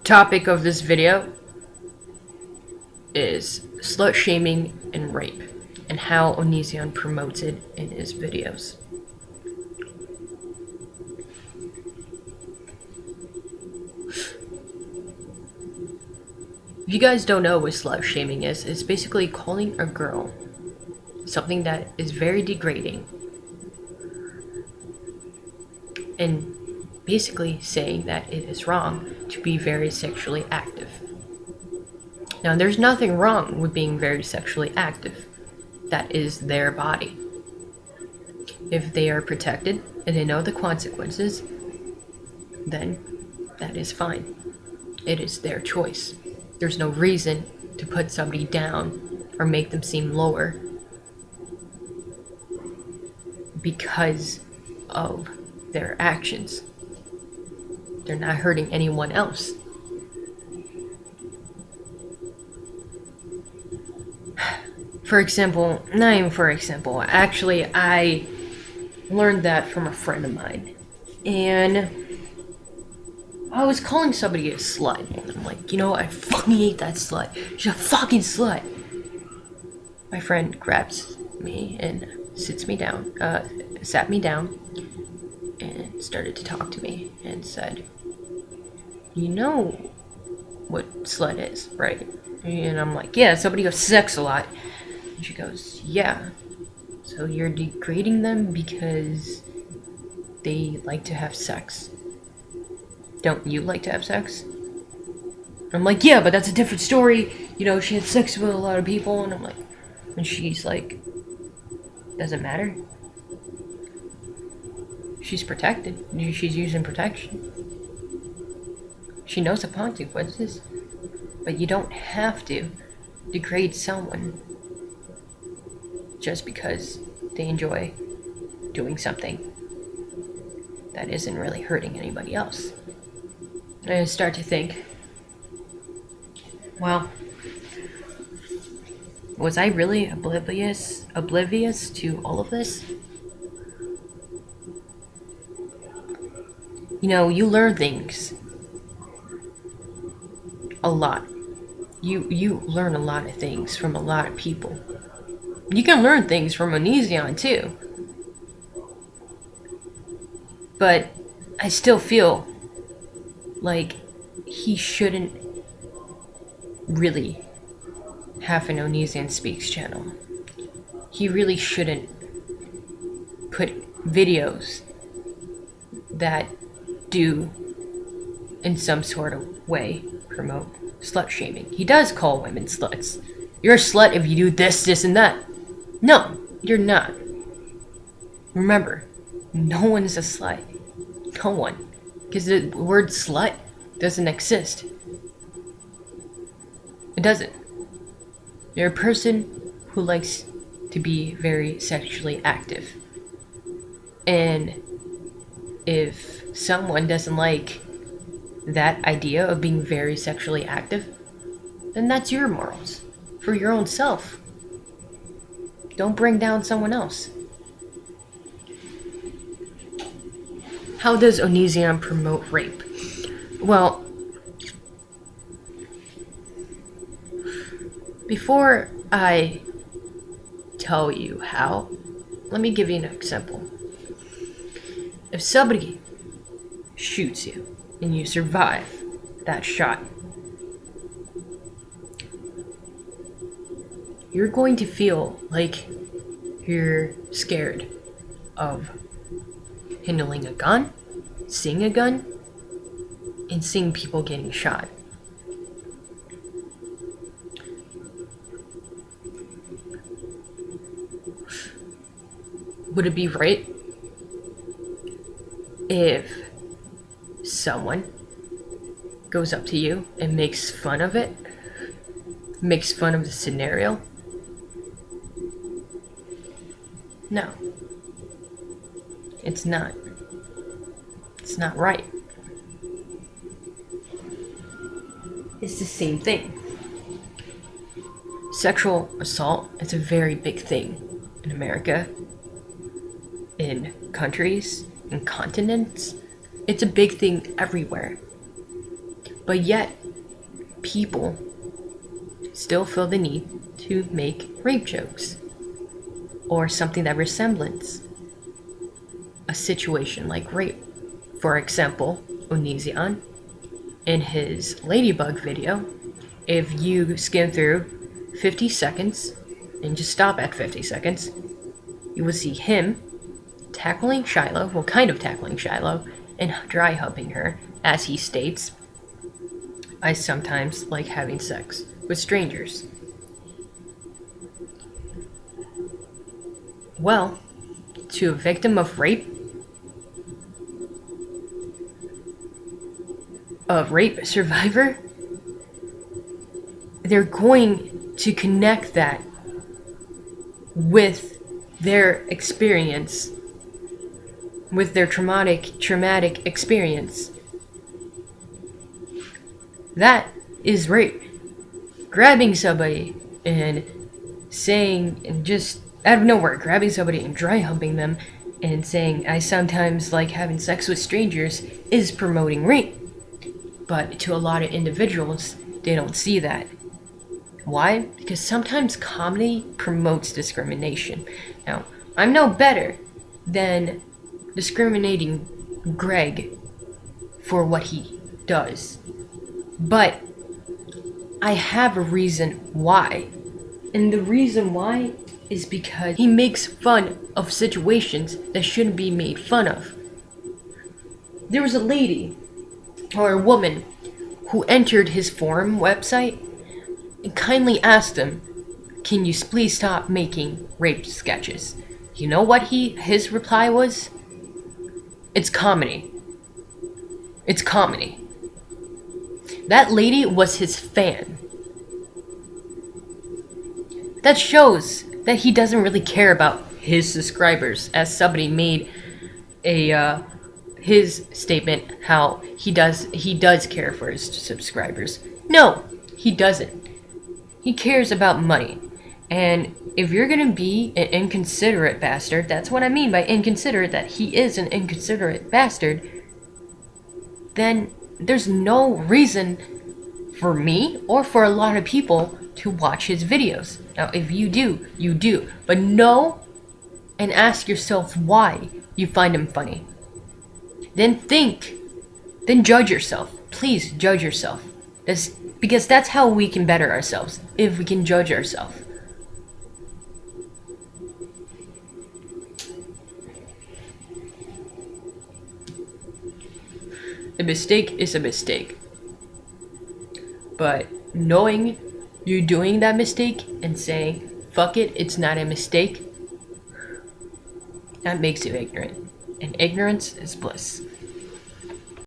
Topic of this video is slut shaming and rape, and how Onision promotes it in his videos. If you guys don't know what slut shaming is, it's basically calling a girl something that is very degrading and basically saying that it is wrong to be very sexually active. Now, there's nothing wrong with being very sexually active. That is their body. If they are protected and they know the consequences, then that is fine. It is their choice. There's no reason to put somebody down or make them seem lower because of their actions. They're not hurting anyone else. For example, not even for example, actually I learned that from a friend of mine. And I was calling somebody a slut. And I'm like, you know, I fucking hate that slut. She's a fucking slut. My friend grabs me and sat me down and started to talk to me and said, you know what slut is, right? And I'm like, yeah, somebody who has sex a lot. And she goes, yeah. So you're degrading them because they like to have sex. Don't you like to have sex? I'm like, yeah, but that's a different story. You know, she had sex with a lot of people. And I'm like, and she's like, doesn't matter. She's protected. She's using protection. She knows the consequences. But you don't have to degrade someone just because they enjoy doing something that isn't really hurting anybody else. And I start to think, well, was I really oblivious to all of this? You know, you learn things a lot. You learn a lot of things from a lot of people. You can learn things from Onision too. But I still feel like he shouldn't really have an Onision Speaks channel. He really shouldn't put videos that do, in some sort of way, promote slut shaming. He does call women sluts. You're a slut if you do this, this, and that. No, you're not. Remember, no one is a slut. No one. Because the word slut doesn't exist. It doesn't. You're a person who likes to be very sexually active. And if someone doesn't like that idea of being very sexually active, then that's your morals. For your own self. Don't bring down someone else. How does Onision promote rape? Well, before I tell you how, let me give you an example. If somebody shoots you and you survive that shot, you're going to feel like you're scared of handling a gun, seeing a gun, and seeing people getting shot. Would it be right if someone goes up to you and makes fun of it, makes fun of the scenario? No. It's not. It's not right. It's the same thing. Sexual assault is a very big thing in America. in countries and continents. It's a big thing everywhere. But yet, people still feel the need to make rape jokes or something that resembles a situation like rape. For example, Onision, in his Ladybug video, if you skim through 50 seconds and just stop at 50 seconds, you will see him tackling Shiloh, well, kind of tackling Shiloh, and dry humping her, as he states, "I sometimes like having sex with strangers." Well, to a victim of rape, a rape survivor, they're going to connect that with their experience, with their traumatic experience. That is rape. Grabbing somebody and saying, and just out of nowhere, grabbing somebody and dry humping them and saying, "I sometimes like having sex with strangers," is promoting rape. But to a lot of individuals, they don't see that. Why? Because sometimes comedy promotes discrimination. Now, I'm no better than discriminating Greg for what he does. But I have a reason why. And the reason why is because he makes fun of situations that shouldn't be made fun of. There was a lady, or a woman, who entered his forum website and kindly asked him, "Can you please stop making rape sketches?" You know what his reply was? "It's comedy. It's comedy." That lady was his fan. That shows that he doesn't really care about his subscribers, as somebody made his statement how he does care for his subscribers. No, he doesn't. He cares about money. And if you're gonna be an inconsiderate bastard, that's what I mean by inconsiderate, that he is an inconsiderate bastard, then there's no reason for me or for a lot of people to watch his videos. Now, if you do, you do. But know and ask yourself why you find him funny. Then think. Then judge yourself. Please judge yourself. Because that's how we can better ourselves, if we can judge ourselves. A mistake is a mistake. But knowing you're doing that mistake and saying, "Fuck it, it's not a mistake," that makes you ignorant. And ignorance is bliss.